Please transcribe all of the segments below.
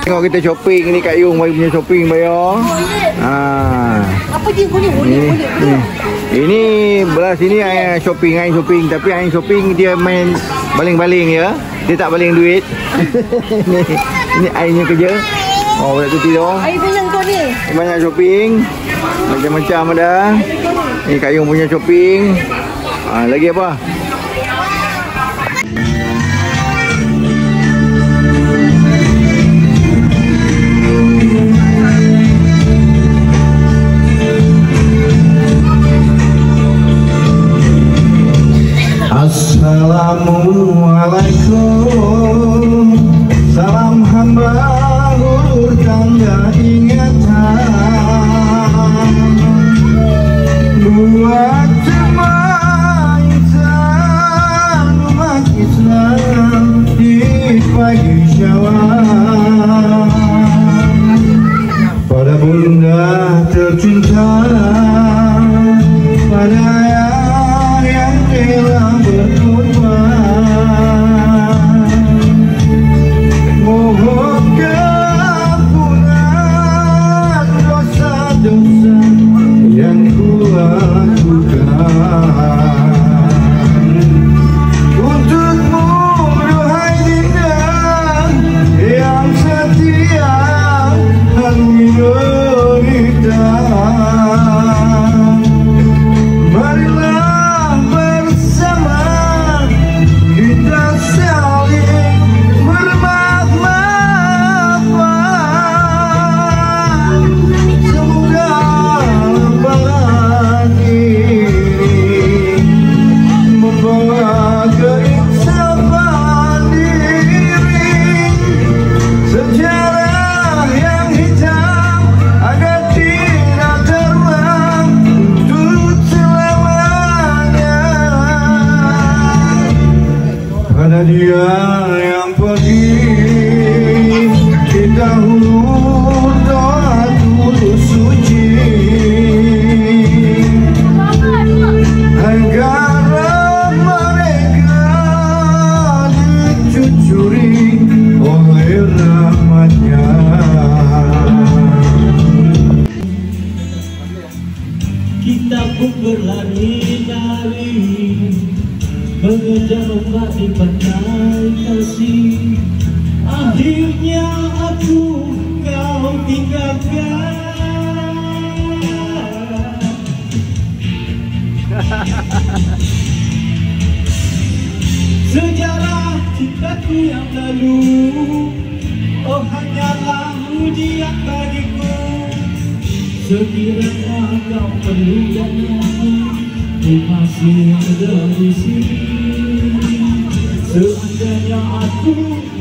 Tengok kita shopping ni Kak Yung punya shopping bayar. Apa dia boleh? Ini belah sini air shopping, tapi air shopping dia main baling-baling ya. Dia tak baling duit. Ini airnya kerja. Oh, boleh tu tidur. Air banyak kau ni. Banyak shopping. Macam-macam ada. Ni Kak Yung punya shopping. Lagi apa? Assalamualaikum, salam hamba tanda ingatan buat semua insan umat Islam di pagi Syawal. Pada bunda tercinta, pada ayah yang telah berkorban, mohon keampunan dosa-dosa yang kulakukan. Untukmu duhai dinda yang setia dan minoritas, marilah bersama kita saling bermaaf-maafan. Semoga lebaran ini membawa keinsafan diri, sejarah yang hitam agar tidak terulang untuk selamanya. Pada dia yang pergi, kita hulur doa tulus suci agar mereka dicucuri oleh rahmat-Nya. Kita pun berlari-lari mengejar ombak di pantai kasih. Akhirnya aku kau tinggalkan. Sejarah cintaku yang lalu, oh hanyalah ujian bagiku. Sekiranya kau perlu danaku, ku masih ada di sini. Seandainya aku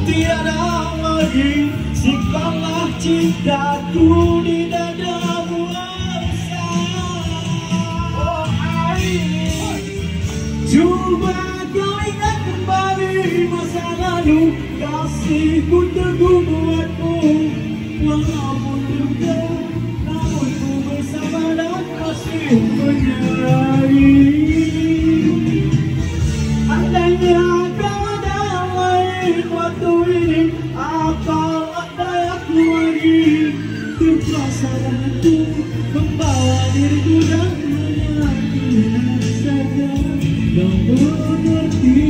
tiada lagi, simpanlah cintaku di dadamu, oh sayang. Cuba kau ingat kembali masa lalu, kasihku teguh buatmu. Walaupun juga, namun ku bersama dan masih menyayangi. Andainya kau ada lain waktu ini, apalah dayaku lagi. Untuk perasaanku membawa diriku dan menyakitkan saja. Kau mengerti.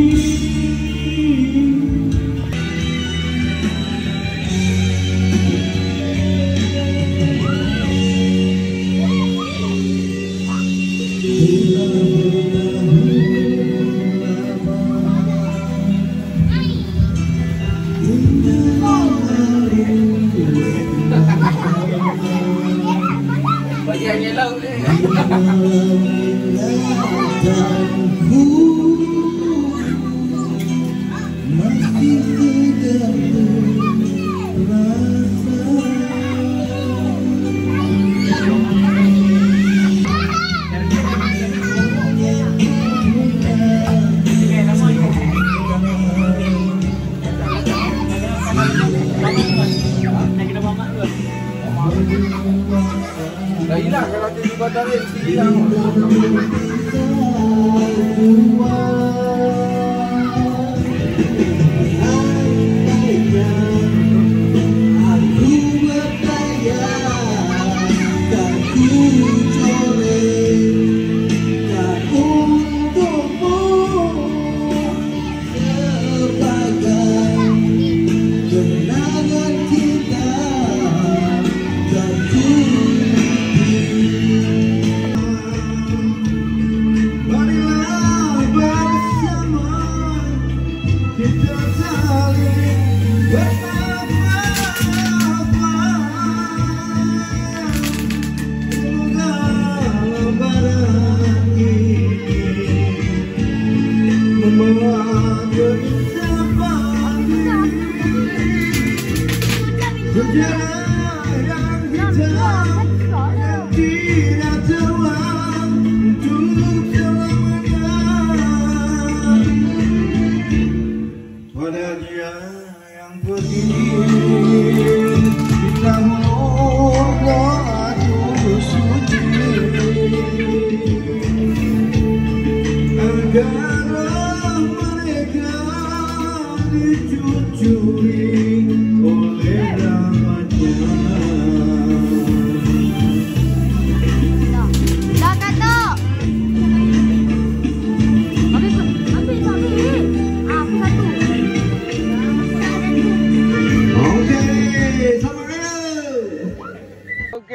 Dah hilang kalau dia batalin, hilang.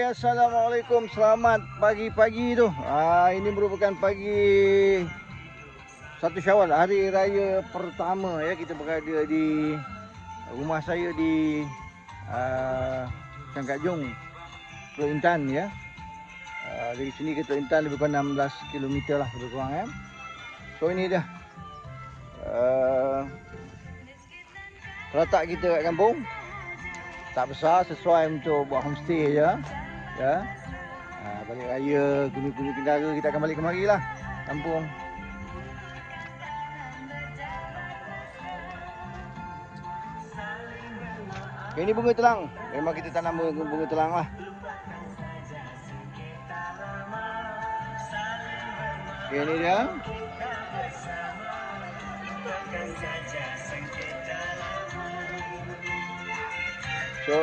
Assalamualaikum, selamat pagi-pagi tu. Ini merupakan pagi 1 Syawal, hari raya pertama ya. Kita berada di rumah saya di Cangkat Jong, Teluk Intan ya. Dari sini ke Teluk Intan lebih kurang 16 km lah lebih kurang ya. So ini dah terletak kita kat kampung. Tak besar, sesuai untuk buat homestay je ya. Balik raya, guni-guni kendara kita akan balik kemari lah kampung. Okay, ini bunga telang. Memang kita tanam bunga telang lah. Okay, ini dia. So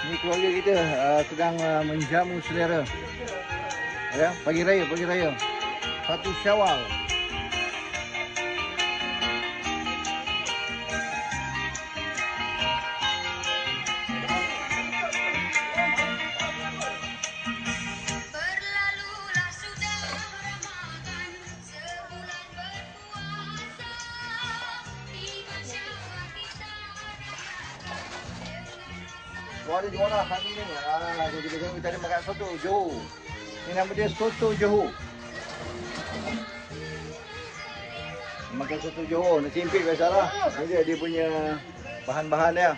ini keluarga kita sedang menjamu selera ya, pagi raya 1 Syawal. Ada di mana hari ni? Kita ada makan soto Johor. Ini nama dia soto Johor. Makan soto Johor, nasi impit biasalah. Ini dia punya bahan-bahan dia.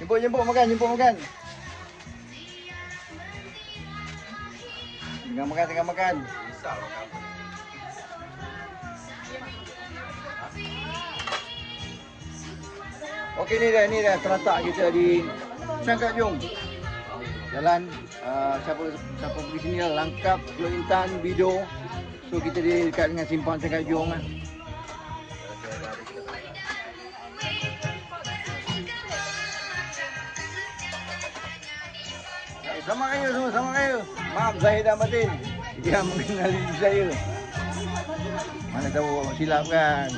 Jemput makan. Tengah makan. Okey, ni dah terletak kita di Cangkat Jong. Jalan siapa pergi sini lah, Langkap, Teluk Intan, Bido. So kita dekat dengan simpang Cangkat Jong lah. Selamat raya semua, selamat raya. Maaf Zahid dan Batin, dia mengenali saya. Mana tahu silap kan.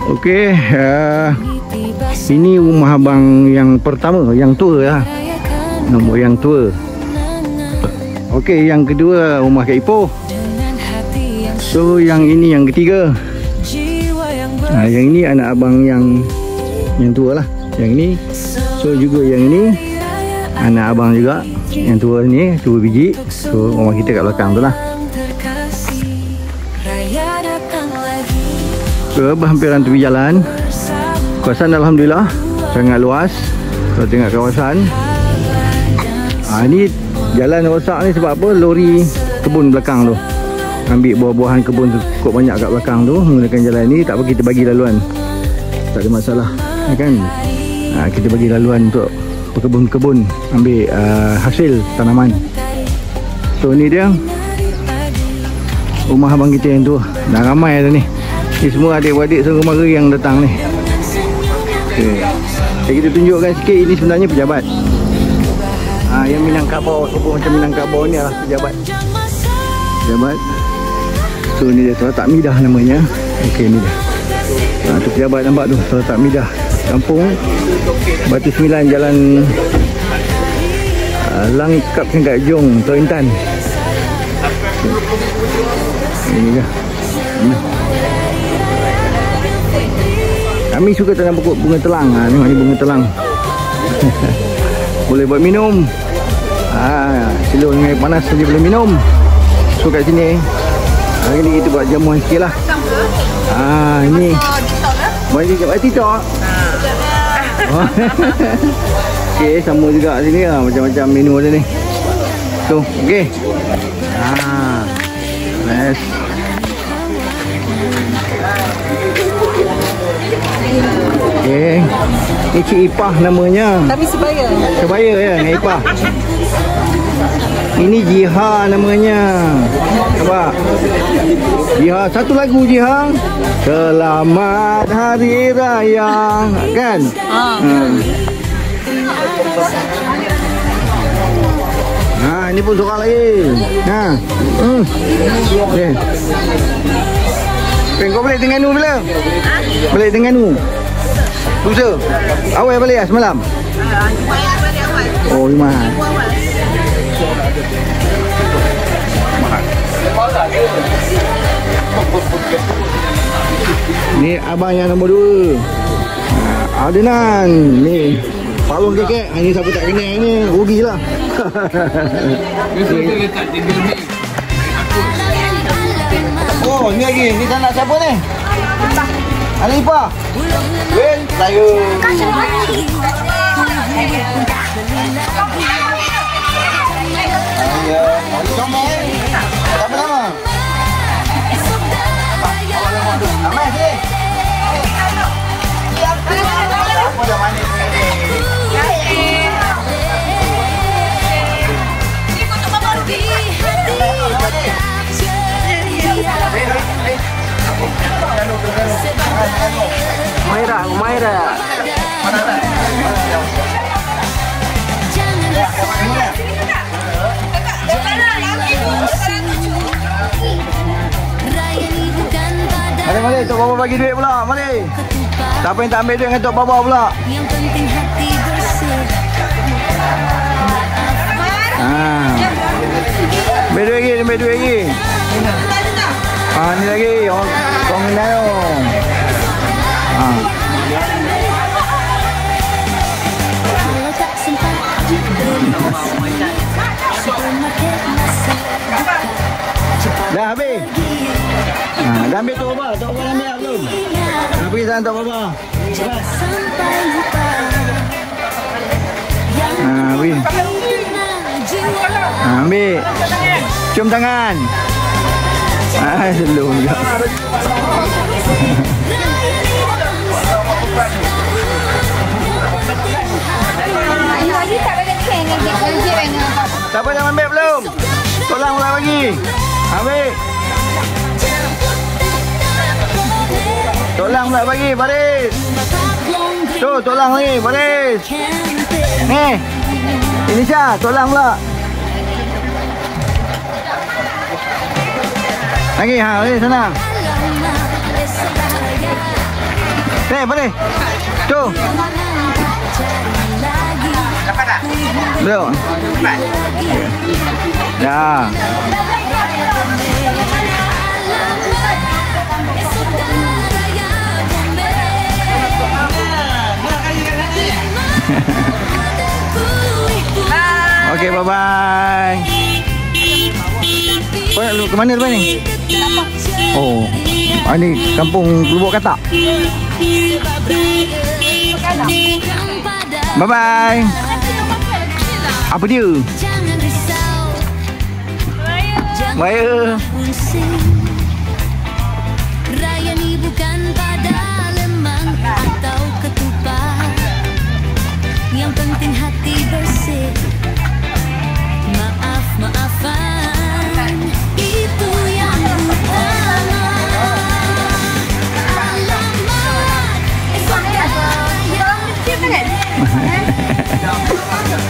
Okey, ini rumah abang yang pertama, yang tua lah. Nombor yang tua. Okey, yang kedua rumah Kak Ipoh. So yang ini yang ketiga. Yang ini anak abang yang tua lah. Yang ini. So juga yang ini anak abang juga. Yang tua ni, 2 biji. So rumah kita kat belakang tu lah. Berhampiran tepi jalan. Kawasan alhamdulillah sangat luas. Kalau tengok kawasan, ni jalan rosak ni sebab apa? Lori kebun belakang tu ambil buah-buahan kebun tu cukup banyak kat belakang tu. Menggunakan jalan ni tak apa, kita bagi laluan, tak ada masalah kan. Kita bagi laluan untuk berkebun-kebun ambil hasil tanaman. So ni dia rumah abang kita yang tu. Dah ramai dah ni. Ni semua adik-adik saudara mara yang datang ni. Okay. Jadi kita tunjukkan sikit, ini sebenarnya pejabat. Yang Minangkabau, macam Minangkabau ni adalah pejabat. Pejabat. So ni dia Terletak Midah namanya. Okey, ni dia. Tu pejabat nampak tu, Terletak Midah. Kampung Batu 9, Jalan Langkap Sengkat Jong, Tok Intan. Ini dia. Kami suka tanam pokok bunga telang. Tengok ni bunga telang. Boleh buat minum. Silo dengan air panas saja boleh minum. So kat sini hari ni kita buat jamuan sikit lah. Ini buat TikTok. Okay, sama juga sini lah. Macam-macam menu ada ni. So, okay. Nice. Okay. Ni Cik Ipah namanya. Tapi sebaya. Sebaya ya, dengan Ipah. Ini Jiha namanya. Nampak? Jiha, satu lagu Jiha. Selamat Hari Raya. Kan? Ini pun seorang lagi. Okay. Kau balik Terengganu bila? Balik Terengganu. Lusa? Awal balik lah semalam? Oh, Jumaat. Ni abang yang nombor 2. Adenan. Ni palung kekek. Ini siapa tak kenal ni, rugilah. Oh, ni lagi. Ni tak nak siapa ni? Anak Ipah. Wen, saya. Siapa nama? Amai sini. Apa dah manis ni? Umaira. Mari, Tok Baba bagi duit pula. Mari. Siapa yang tak ambil duit dengan Tok Baba pula? Ambil duit lagi. Ni lagi. Kau minat dong. Dah habis. Dah ambil Tok Baba. Tok Baba ambil tak belum? Pergi sana Tok Baba. Pergi. Ambil. Cium tangan. Belum juga. Siapa dah ambil belum? Tolong pula bagi. Ambil. Tolong pula bagi, baris. Tu, tolong lagi, baris. Ni. Ini Syah, tolong pula. Lagi, lagi sana. Boleh. Tu. Dapat tak? Belum. Dapat. Dah. Okey, bye-bye. Kau nak ke mana lepas ni? Oh, ni kampung Lubuk Katak. Bye-bye. Apa dia? Maya. Raya ni bukan pada lemang atau ketupat. Yang penting hati bersih. Maaf-maafan itu yang utama. Alamak, esok raya.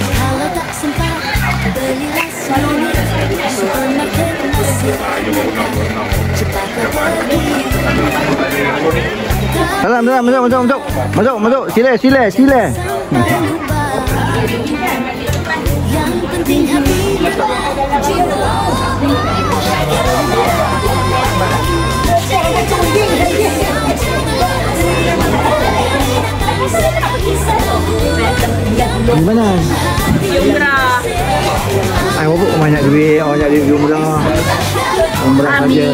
Kalau tak sempat belilah sini supermarket nasi. Cepatlah pergi. Salam, masuk. Sila. Yang penting hati jiwa. Di mana? Umrah. Banyak duit umrah. Umrah saja.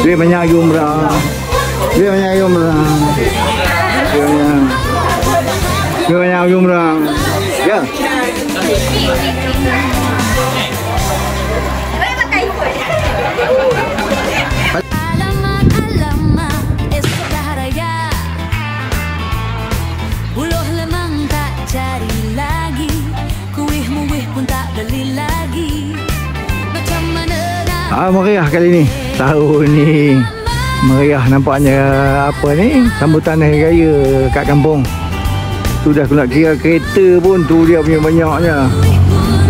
Duit banyak lagi umrah. Duit banyak lagi umrah. Ya. Alamak, esok dah raya. Buluh lemang tak cari lagi. Kuih-muih pun tak beli lagi. Macam mana nak Meriah kali ni. Tahun ni meriah nampaknya. Apa ni? Sambutan hari raya kat kampung. Tu dah aku nak kira kereta pun tu dia punya banyaknya.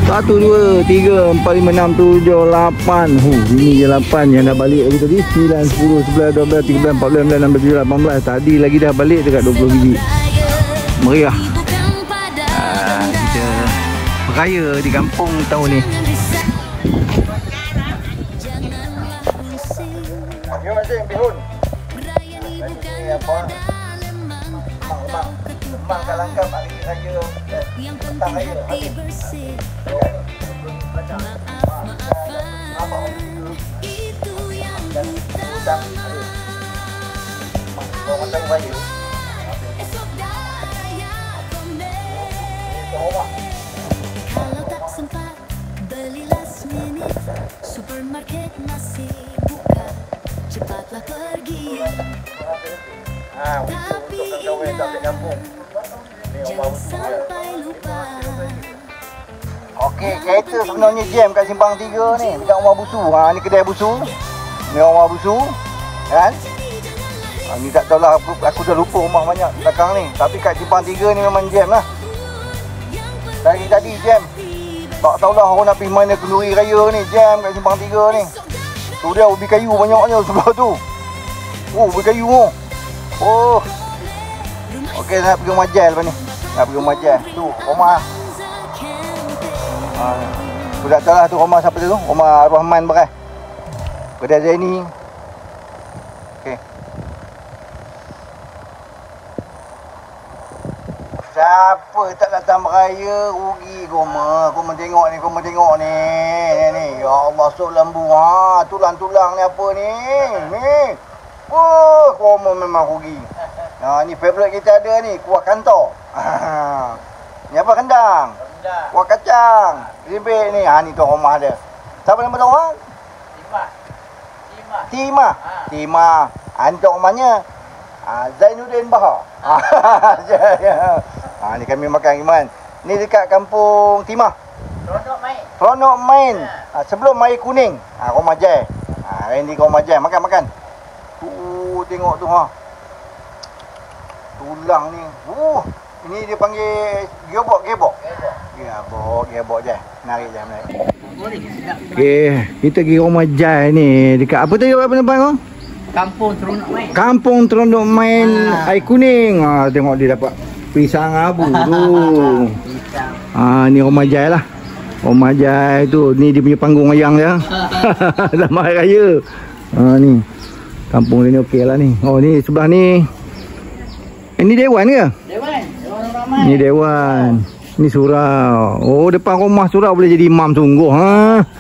1, 2, 3, 4, 5, 6, 7, 8. Ini je 8 yang dah balik lagi tadi. 9, 10, 11, 12, 13, 14, 15, 16, 17, 18. Tadi lagi dah balik dekat 20 biji. Meriah. Kita beraya di kampung tahun ni. Yo Azim bihun. Ini apa? Lemang kat langkah hari raya. yang penting hati bersih. Maaf-maafan itu yang utama. Esok dah raya komen. Kalau tak sempat beli last minute. Supermarket masih buka. Cepatlah pergi. Tapi ingat, jangan sampai lupa. Okey, kereta sebenarnya jam kat Simpang 3 ni, dekat Rumah Busu. Ni kedai Busu. Ni Rumah Busu. Kan? Ni tak tahulah, aku dah lupa rumah banyak belakang ni. Tapi kat Simpang 3 ni memang jam lah. Dari tadi jam. Tak tahulah orang nak pergi mana kenduri raya ni. Jam kat Simpang 3 ni. Tu dia ubi kayu banyaknya sebelah tu. Ubi kayu tu. Oh. Okey, nak pergi rumah Jal lepas ni. Nak pergi rumah Jal. Tu, rumah. Aku tak tahu lah tu rumah siapa tu. Rumah Rahman Beras. Kedai Zaini. Okey. Siapa tak datang beraya, rugi Goma. Kau tengok ni. Ni. Ya Allah, sok lembu. Tulang-tulang ni apa ni? Ni. Oh, Goma memang rugi. Ni favourite kita ada ni, kuah kantor. Ni apa kendang? Kuah kacang. Ribik ni. Ni tu rumah dia. Siapa nama tu orang? Timah. Ni tu rumahnya Zainuddin Bahar. Ni kami makan Iman. Ni dekat kampung Timah. Ronok Main. Sebelum Mai Kuning. Rumah Jai. Ini rumah Jai. Makan. Tengok tu tulang ni. Ini dia panggil gearbox. Gearbox je. Narik. Okey, kita pergi rumah Jai ni dekat apa tu apa nampak kau? Kampung Teronok Main. Kampung Teronok Main air kuning. Tengok dia dapat pisang abu tu. Ni Rumah Jai lah. Rumah Jai tu, ni dia punya panggung wayang dia. Dalam hari raya. Ni. Kampung dia ni okey lah ni. Oh ni sebelah ni. Ini Dewan ke? Dewan orang ramai. Ni Dewan. Ni surau. Oh, depan rumah surau boleh jadi imam sungguh.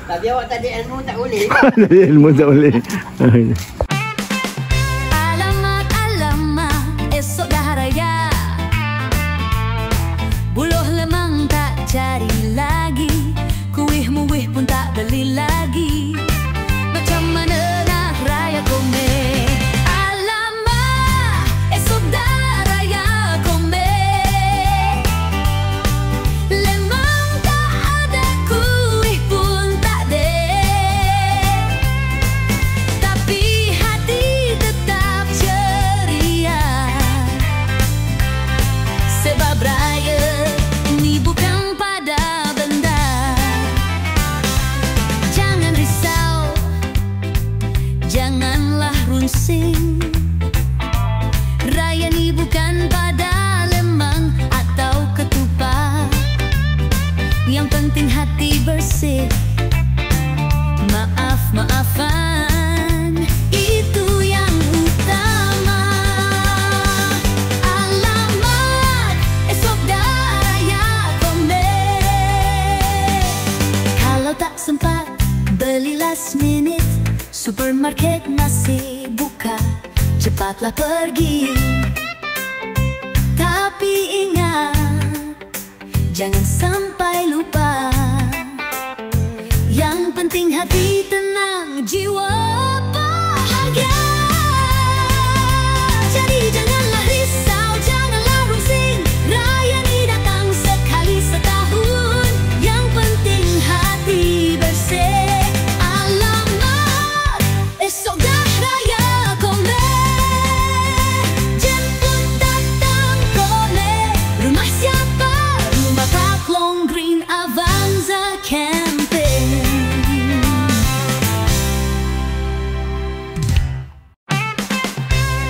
Tapi awak tak ada ilmu tak boleh. Tak ada ilmu tak boleh. Alamak, alamak, esok dah raya. Buluh lemang tak cari lagi. Kuih muih pun tak beli lagi. Macam mana nak raya kome? Alamak, esok dah raya kome. Lemang tak ada, kuih pun tak ada. Tapi hati tetap ceria. Sebab raya ni bukan pada benda. Jangan risau, janganlah runsing. Raya ni bukan pada lemang atau ketupat. Yang penting hati bersih. Maaf-maafan, itu yang utama. Alamat, esok dah raya kome. Kalau tak sempat beli last minute, supermarket masih buka, cepatlah pergi. Tapi ingat, jangan sampai lupa. Yang penting hati tenang, jiwa bahagia. Jadi janganlah risau, janganlah rusing. Raya ni datang sekali setahun. Yang penting hati bersih. Alamat, esok dah raya kome. Jemput datang kole. Rumah siapa? Rumah Taklong Green Avanza Camping.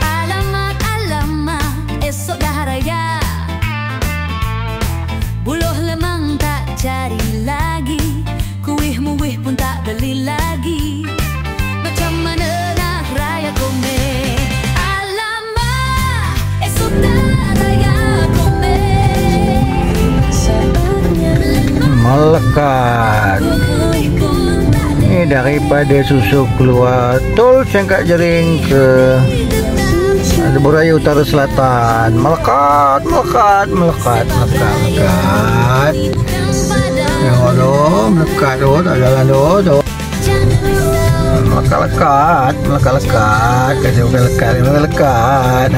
Alamat, alamat, esok dah raya. Buluh lemang tak cari lagi. Kuih muih pun tak beli lagi. Macam mana nak raya kome? Alamat, esok dah raya kome. Saatnya Melekat. kuih pun tak Ni daripada Susuk keluar tol Sengkak Jering ke Lebuh Utara Selatan. Melekat, melekat, melekat, melekat, melekat. Tengok tu, melekat tu, tak jalan tu. Melekat-lekat, melekat-lekat. Kasi melekat-lekat.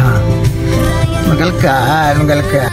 Melekat-lekat, melekat-lekat.